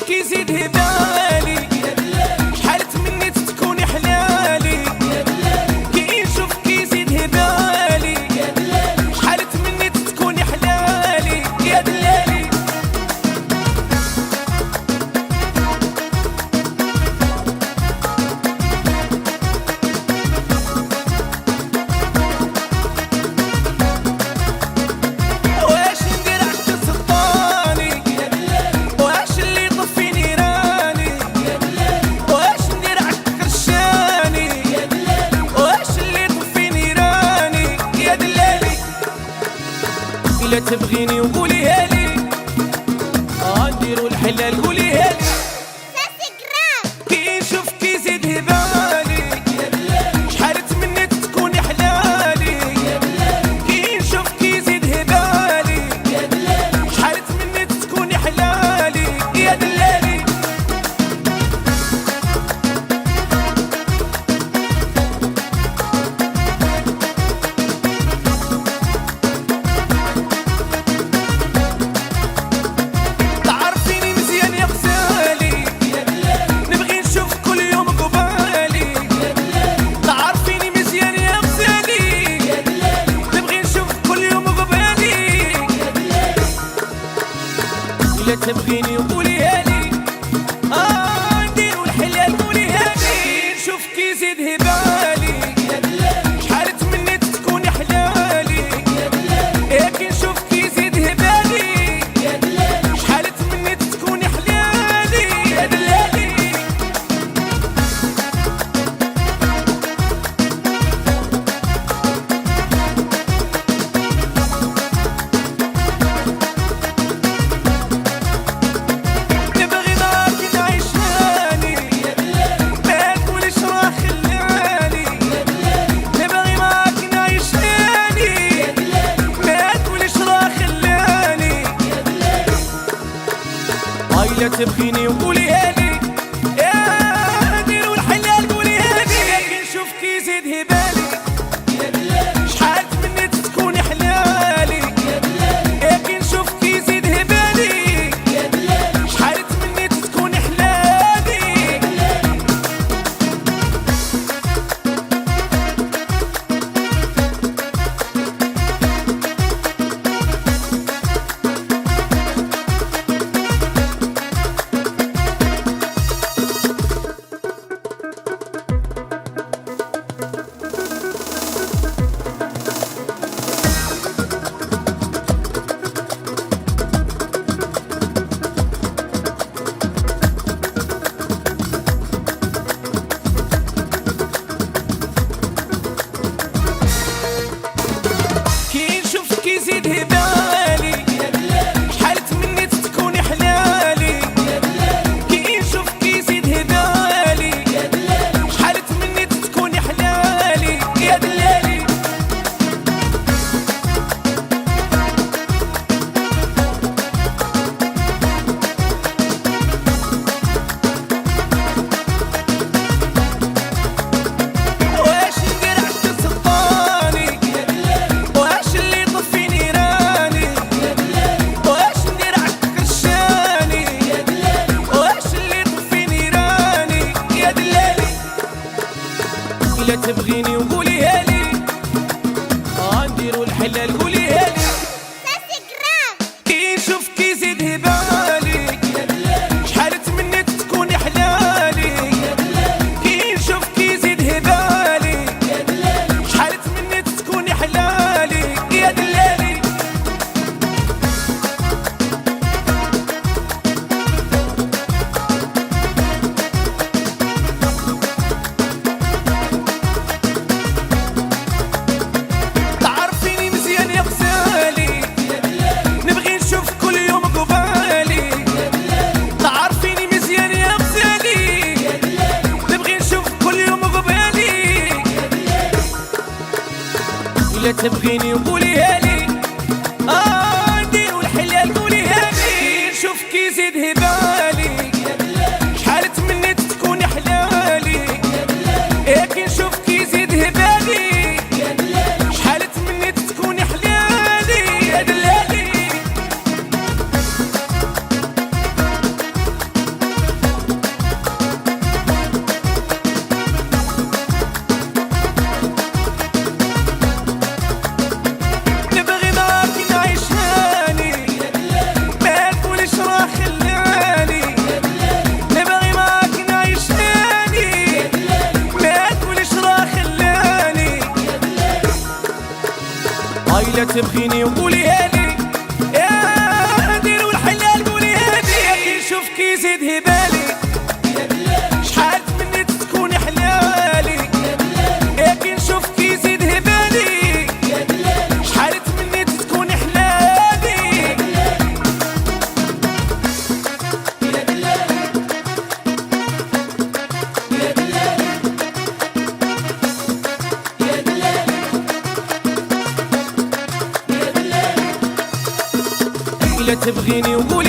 يزيد هبالي شحال تمنيت تكوني حلالي، كي نشوفك يزيد هبالي شحال تمنيت تكوني حلالي يا دلالي. واش ندير عشت سلطاني واش اللي طفيني راني، واش ندير عشت خرشاني واش اللي طفيني راني يا دلالي. إلا تبغيني وقوليها لي غنديرو الحلال قوليها لي. كي نشوفك يزيد هبالي شحال تمنيت تكوني حلالي، كي نشوفك يزيد هبالي شحال تمنيت تكوني حلالي يا دلالي. تعرفيني مزيان يا غزالي نبغي نشوف كل يوم قبالي، تعرفيني مزيان يا غزالي نبغي نشوف كل يوم قبالي. إلا تبغيني وقوليها لي نديرو الحلال قوليها لي. نشوفك يزيد هبالي شحال تمنيت تكوني حلالي، كي نشوفك يزيد هبالي شحال تمنيت تكوني حلالي يا دلالي. نبغي معاك نعيش هاني ما تقوليش راه خلاني، نبغي معاك نعيش هاني ما تقوليش راه خلاني. إلا تبغيني وقوليها لي نديرو الحلال قوليها لي. كي نشوفك يزيد هبالي شحال تمنيت تكوني حلالي، كي نشوفك يزيد هبالي شحال تمنيت تكوني حلالي. كي نشوفك يزيد هبالي شحال تمنيت تكوني حلالي، كي نشوفك يزيد هبالي شحال تمنيت تكوني حلالي يا دلالي. واش ندير عشت سلطاني واش اللي طفيني راني، واش ندير عشت خرشاني واش اللي طفيني راني يا دلالي. إلا تبغيني وقوليها لي غنديرو الحلال قوليها لي. كي نشوفك يزيد هبالي شحال تمنيت تكوني حلالي، كي نشوفك يزيد هبالي شحال تمنيت تكوني حلالي يا دلالي. إلا تبغيني وقوليها لي، نديرو الحلال قوليها لي، نشوف كي يزيد هبالي، شحال تمنيت تكوني حلالي، كي نشوف كي يزيد هبالي، شحال تمنيت تكوني حلالي يا دلالي. نبغي معاك نعيش هاني، ما تقوليش راه خلاني، نبغي معاك نعيش هاني، ما تقوليش راه خلاني. إلا تبغيني وقوليها لي، نديرو الحلال قوليها لي، كي نشوف كي يزيد هبالي، شحال تمنيت تكوني حلالي، كي نشوف كي يزيد هبالي، شحال تمنيت تكوني حلالي. إلا تبغيني وقولي